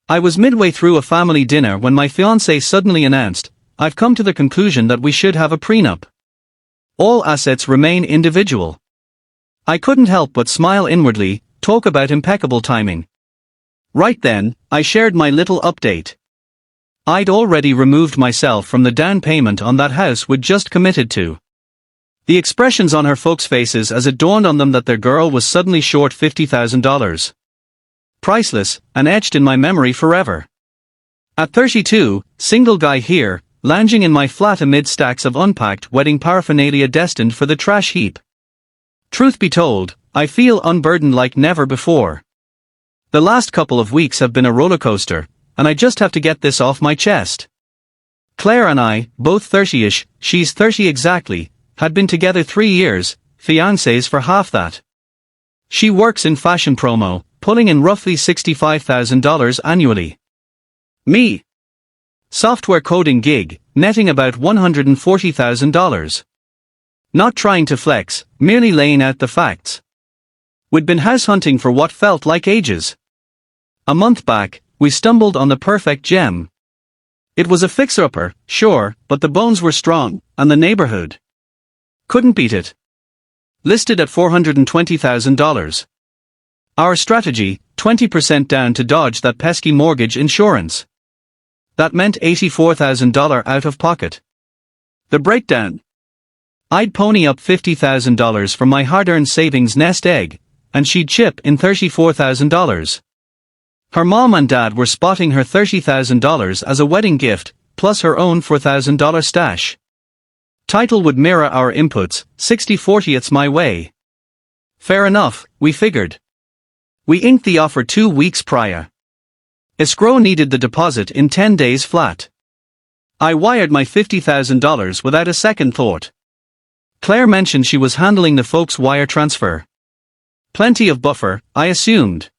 I was midway through a family dinner when my fiancée suddenly announced, "I've come to the conclusion that we should have a prenup. All assets remain individual." I couldn't help but smile inwardly. Talk about impeccable timing. Right then, I shared my little update. I'd already removed myself from the down payment on that house we'd just committed to. The expressions on her folks' faces as it dawned on them that their girl was suddenly short $50,000. Priceless, and etched in my memory forever. At 32, single guy here, lounging in my flat amid stacks of unpacked wedding paraphernalia destined for the trash heap. Truth be told, I feel unburdened like never before. The last couple of weeks have been a rollercoaster, and I just have to get this off my chest. Claire and I, both 30-ish, she's 30 exactly, had been together 3 years, fiancés for half that. She works in fashion promo, pulling in roughly $65,000 annually. Me. Software coding gig, netting about $140,000. Not trying to flex, merely laying out the facts. We'd been house hunting for what felt like ages. A month back, we stumbled on the perfect gem. It was a fixer-upper, sure, but the bones were strong, and the neighborhood couldn't beat it. Listed at $420,000. Our strategy, 20% down to dodge that pesky mortgage insurance. That meant $84,000 out of pocket. The breakdown. I'd pony up $50,000 from my hard-earned savings nest egg, and she'd chip in $34,000. Her mom and dad were spotting her $30,000 as a wedding gift, plus her own $4,000 stash. Title would mirror our inputs, 60-40 it's my way. Fair enough, we figured. We inked the offer 2 weeks prior. Escrow needed the deposit in 10 days flat. I wired my $50,000 without a second thought. Claire mentioned she was handling the folks' wire transfer. Plenty of buffer, I assumed.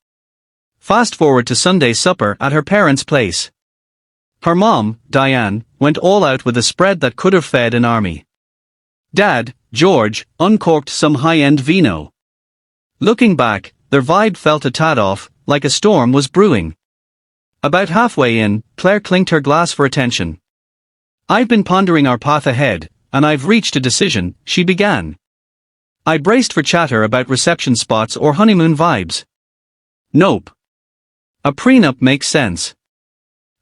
Fast forward to Sunday supper at her parents' place. Her mom, Diane, went all out with a spread that could have fed an army. Dad, George, uncorked some high-end vino. Looking back, their vibe felt a tad off, like a storm was brewing. About halfway in, Claire clinked her glass for attention. "I've been pondering our path ahead, and I've reached a decision," she began. I braced for chatter about reception spots or honeymoon vibes. Nope. A prenup makes sense.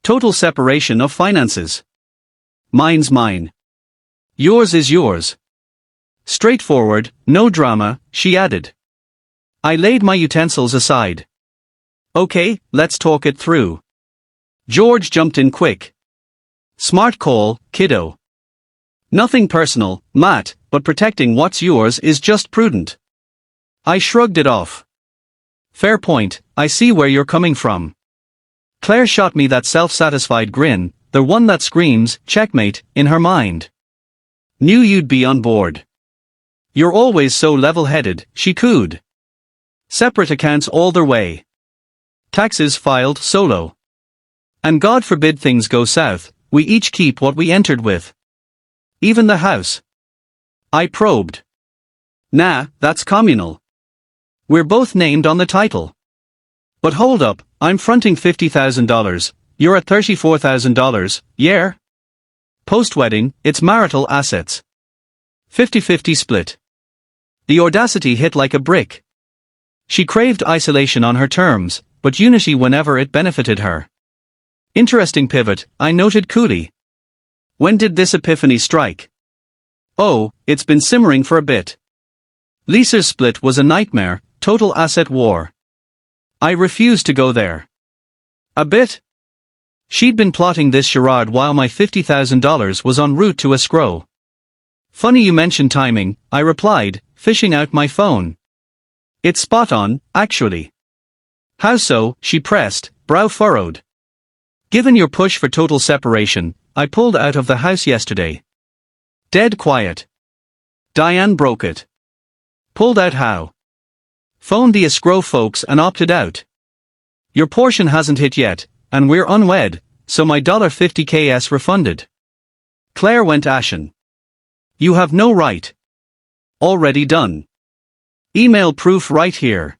Total separation of finances. Mine's mine. Yours is yours. Straightforward, no drama, she added. I laid my utensils aside. Okay, let's talk it through. George jumped in quick. Smart call, kiddo. Nothing personal, Matt, but protecting what's yours is just prudent. I shrugged it off. Fair point, I see where you're coming from. Claire shot me that self-satisfied grin, the one that screams, checkmate, in her mind. Knew you'd be on board. You're always so level-headed, she cooed. Separate accounts all their way. Taxes filed solo. And God forbid things go south, we each keep what we entered with. Even the house. I probed. Nah, that's communal. We're both named on the title. But hold up, I'm fronting $50,000, you're at $34,000, yeah? Post-wedding, it's marital assets. 50-50 split. The audacity hit like a brick. She craved isolation on her terms, but unity whenever it benefited her. Interesting pivot, I noted coolly. When did this epiphany strike? Oh, it's been simmering for a bit. Lisa's split was a nightmare, total asset war. I refused to go there. A bit? She'd been plotting this charade while my $50,000 was en route to escrow. Funny you mention timing, I replied, fishing out my phone. It's spot on, actually. How so? She pressed, brow furrowed. Given your push for total separation, I pulled out of the house yesterday. Dead quiet. Diane broke it. Pulled out how? Phoned the escrow folks and opted out. Your portion hasn't hit yet, and we're unwed, so my $50Ks refunded. Claire went ashen. You have no right. Already done. Email proof right here.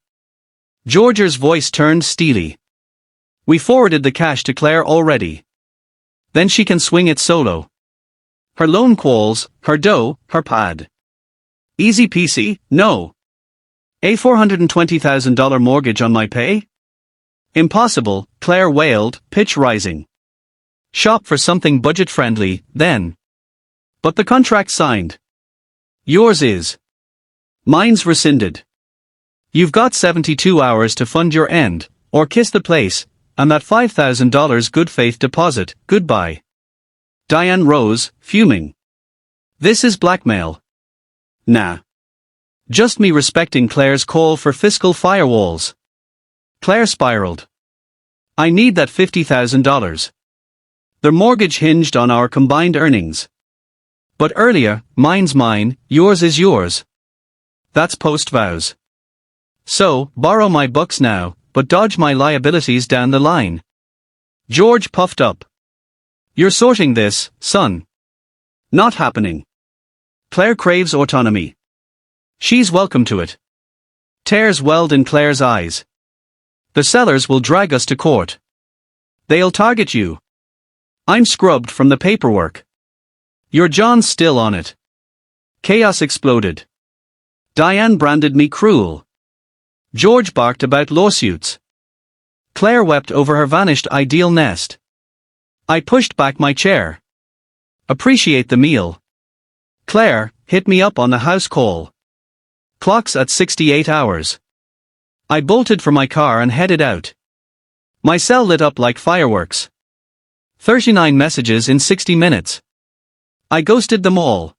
George's voice turned steely. We forwarded the cash to Claire already. Then she can swing it solo. Her loan quals, her dough, her pad. Easy peasy, no. A $420,000 mortgage on my pay? Impossible, Claire wailed, pitch rising. Shop for something budget-friendly, then. But the contract signed. Yours is. Mine's rescinded. You've got 72 hours to fund your end, or kiss the place, and that $5,000 good faith deposit, goodbye. Diane rose, fuming. This is blackmail. Nah. Just me respecting Claire's call for fiscal firewalls. Claire spiraled. I need that $50,000. The mortgage hinged on our combined earnings. But earlier, mine's mine, yours is yours. That's post-vows. So, borrow my bucks now, but dodge my liabilities down the line. George puffed up. You're sorting this, son. Not happening. Claire craves autonomy. She's welcome to it. Tears welled in Claire's eyes. The sellers will drag us to court. They'll target you. I'm scrubbed from the paperwork. Your John's still on it. Chaos exploded. Diane branded me cruel. George barked about lawsuits. Claire wept over her vanished ideal nest. I pushed back my chair. Appreciate the meal. Claire, hit me up on the house call. Clock's at 68 hours. I bolted for my car and headed out. My cell lit up like fireworks. 39 messages in 60 minutes. I ghosted them all.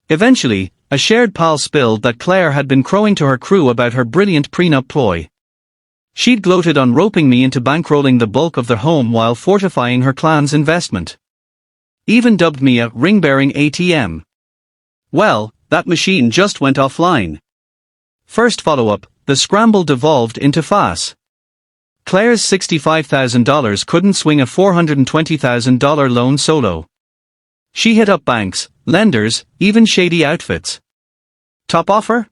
Eventually, a shared pal spilled that Claire had been crowing to her crew about her brilliant prenup ploy. She'd gloated on roping me into bankrolling the bulk of their home while fortifying her clan's investment. Even dubbed me a ring-bearing ATM. Well, that machine just went offline. First follow-up, the scramble devolved into farce. Claire's $65,000 couldn't swing a $420,000 loan solo. She hit up banks, lenders, even shady outfits. Top offer?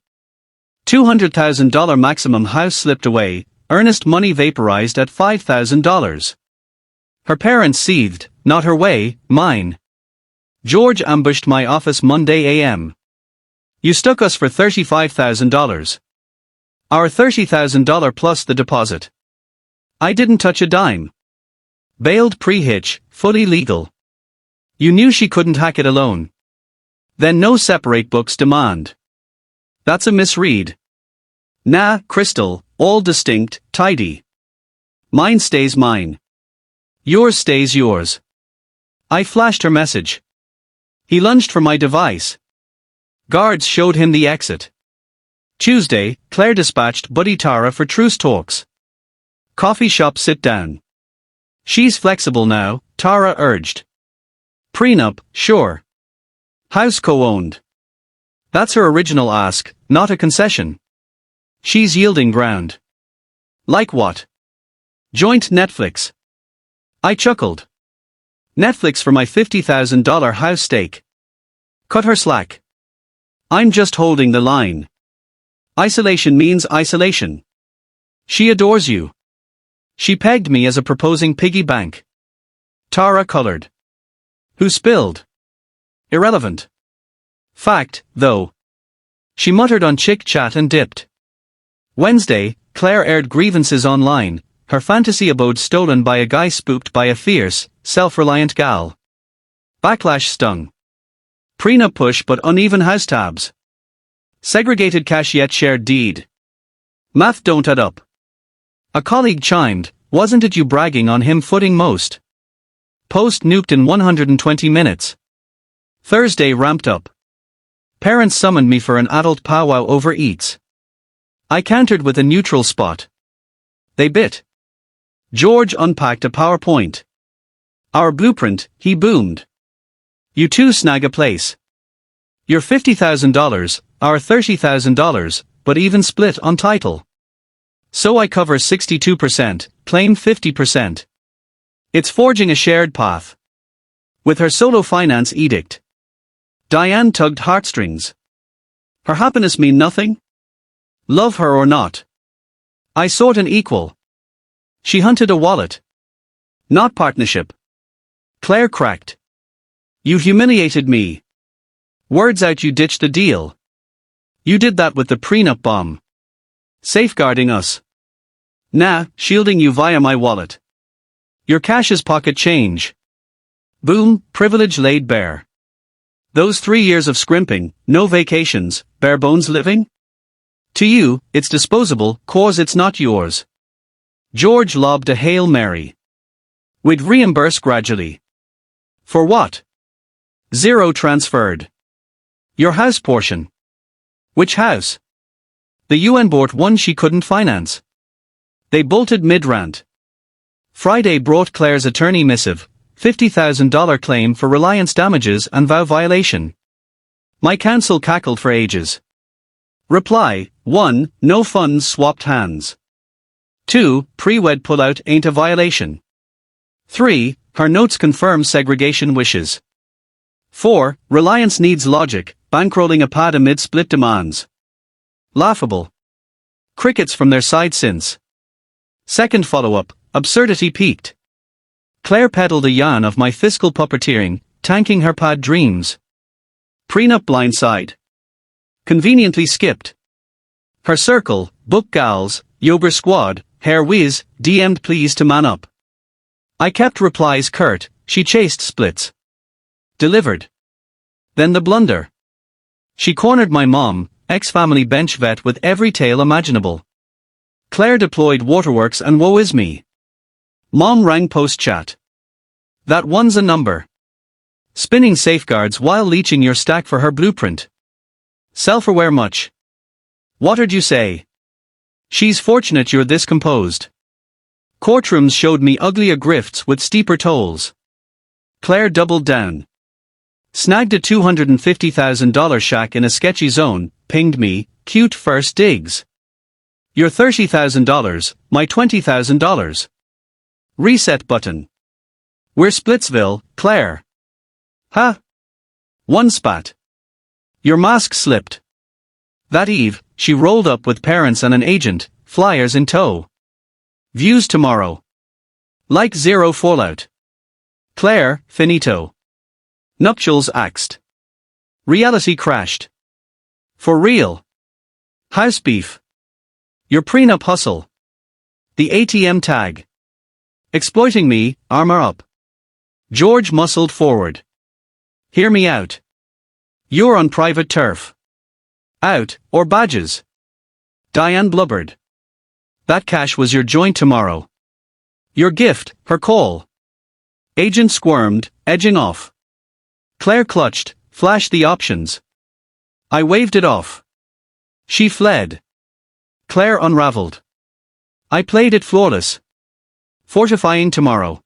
$200,000 maximum house slipped away, earnest money vaporized at $5,000. Her parents seethed, not her way, mine. George ambushed my office Monday a.m. You stuck us for $35,000. Our $30,000 plus the deposit. I didn't touch a dime. Bailed pre-hitch, fully legal. You knew she couldn't hack it alone. Then no separate books demand. That's a misread. Nah, Crystal, all distinct, tidy. Mine stays mine. Yours stays yours. I flashed her message. He lunged for my device. Guards showed him the exit. Tuesday, Claire dispatched Buddy Tara for truce talks. Coffee shop sit down. She's flexible now, Tara urged. Prenup, sure. House co-owned. That's her original ask, not a concession. She's yielding ground. Like what? Joint Netflix. I chuckled. Netflix for my $50,000 house stake. Cut her slack. I'm just holding the line. Isolation means isolation. She adores you. She pegged me as a proposing piggy bank. Tara colored. Who spilled? Irrelevant. Fact, though. She muttered on chick chat and dipped. Wednesday, Claire aired grievances online, her fantasy abode stolen by a guy spooked by a fierce, self-reliant gal. Backlash stung. Prenup push but uneven house tabs. Segregated cash yet shared deed. Math don't add up. A colleague chimed, wasn't it you bragging on him footing most? Post nuked in 120 minutes. Thursday ramped up. Parents summoned me for an adult powwow over eats. I countered with a neutral spot. They bit. George unpacked a PowerPoint. Our blueprint, he boomed. You two snag a place. Your $50,000, our $30,000, but even split on title. So I cover 62%, claim 50%. It's forging a shared path. With her solo finance edict. Diane tugged heartstrings. Her happiness mean nothing? Love her or not. I sought an equal. She hunted a wallet. Not partnership. Claire cracked. You humiliated me. Words out, you ditched the deal. You did that with the prenup bomb. Safeguarding us. Nah, shielding you via my wallet. Your cash is pocket change. Boom, privilege laid bare. Those 3 years of scrimping, no vacations, bare bones living? To you, it's disposable, cause it's not yours. George lobbed a Hail Mary. We'd reimburse gradually. For what? 0 transferred. Your house portion. Which house? The UN bought one she couldn't finance. They bolted mid-rant. Friday brought Claire's attorney missive, $50,000 claim for reliance damages and vow violation. My counsel cackled for ages. Reply: 1. No funds swapped hands. 2. Pre-wed pullout ain't a violation. 3. Her notes confirm segregation wishes. 4. Reliance needs logic, bankrolling a pad amid split demands. Laughable. Crickets from their side since. Second follow-up, absurdity peaked. Claire peddled a yarn of my fiscal puppeteering, tanking her pad dreams. Prenup blindside. Conveniently skipped. Her circle, book gals, yober squad, hair whiz, DM'd please to man up. I kept replies curt, she chased splits. Delivered. Then the blunder. She cornered my mom, ex-family bench vet with every tale imaginable. Claire deployed waterworks and woe is me. Mom rang post-chat. That one's a number. Spinning safeguards while leeching your stack for her blueprint. Self-aware much. What'd you say? She's fortunate you're this composed. Courtrooms showed me uglier grifts with steeper tolls. Claire doubled down. Snagged a $250,000 shack in a sketchy zone, pinged me, cute first digs. Your $30,000, my $20,000. Reset button. We're Splitsville, Claire. Ha! One spat. Your mask slipped. That eve, she rolled up with parents and an agent, flyers in tow. Views tomorrow. Like 0 fallout. Claire, finito. Nuptials axed. Reality crashed. For real. House beef. Your prenup hustle. The ATM tag. Exploiting me, armor up. George muscled forward. Hear me out. You're on private turf. Out, or badges. Diane blubbered. That cash was your joint tomorrow. Your gift, her call. Agent squirmed, edging off. Claire clutched, flashed the options. I waved it off. She fled. Claire unraveled. I played it flawless. Fortifying tomorrow.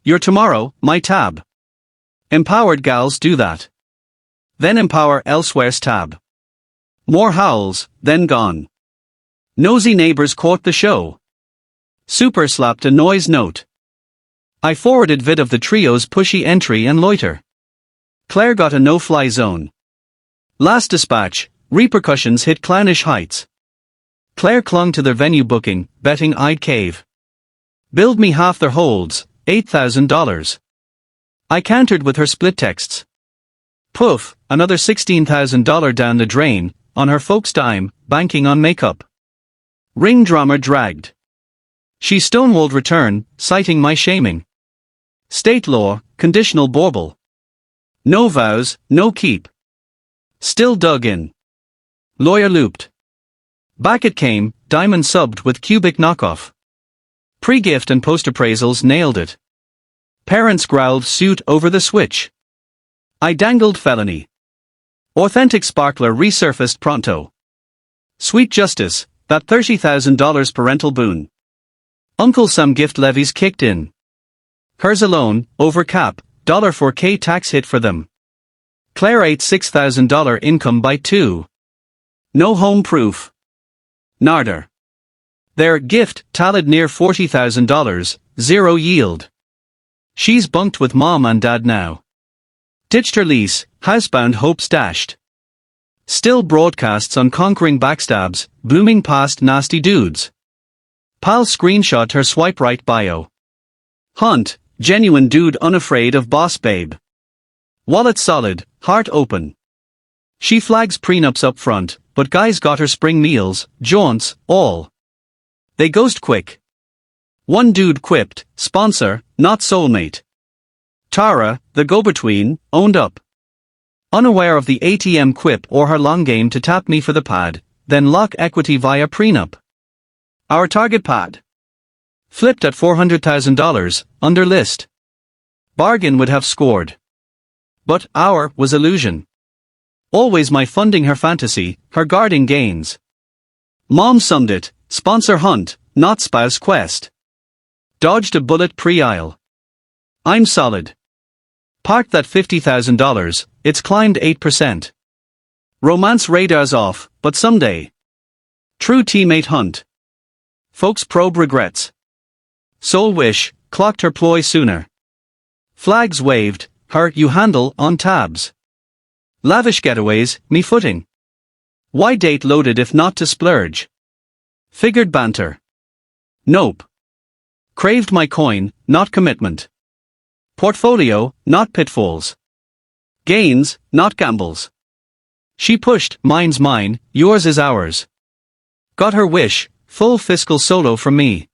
Your tomorrow, my tab. Empowered gals do that. Then empower elsewhere's tab. More howls, then gone. Nosy neighbors caught the show. Super slapped a noise note. I forwarded vid of the trio's pushy entry and loiter. Claire got a no-fly zone. Last dispatch, repercussions hit clownish heights. Claire clung to their venue booking, betting I'd cave. Billed me half their holds, $8,000. I countered with her split texts. Poof, another $16,000 down the drain, on her folks' dime, banking on makeup. Ring drama dragged. She stonewalled return, citing my shaming. State law, conditional bauble. No vows, no keep. Still dug in. Lawyer looped. Back it came, diamond subbed with cubic knockoff. Pre-gift and post-appraisals nailed it. Parents growled suit over the switch. I dangled felony. Authentic sparkler resurfaced pronto. Sweet justice, that $30,000 parental boon. Uncle Sam gift levies kicked in. Hers alone, over cap, $4K tax hit for them. Claire ate $6,000 income by 2. No home proof. Narder. Their gift tallied near $40,000, 0 yield. She's bunked with mom and dad now. Ditched her lease, housebound hopes dashed. Still broadcasts on conquering backstabs, blooming past nasty dudes. Pal screenshot her swipe right bio. Hunt, genuine dude unafraid of boss babe. Wallet solid, heart open. She flags prenups up front, but guys got her spring meals, jaunts, all. They ghost quick. One dude quipped, sponsor, not soulmate. Tara, the go-between, owned up. Unaware of the ATM quip or her long game to tap me for the pad, then lock equity via prenup. Our target pad. Flipped at $400,000, under list. Bargain would have scored. But our was illusion. Always my funding her fantasy, her guarding gains. Mom summed it, sponsor hunt, not spouse quest. Dodged a bullet pre-aisle. I'm solid. Parked that $50,000, it's climbed 8%. Romance radar's off, but someday. True teammate hunt. Folks probe regrets. Soul wish, clocked her ploy sooner. Flags waved, her you handle on tabs. Lavish getaways, me footing. Why date loaded if not to splurge? Figured banter. Nope. Craved my coin, not commitment. Portfolio, not pitfalls. Gains, not gambles. She pushed, mine's mine, yours is ours. Got her wish, full fiscal solo from me.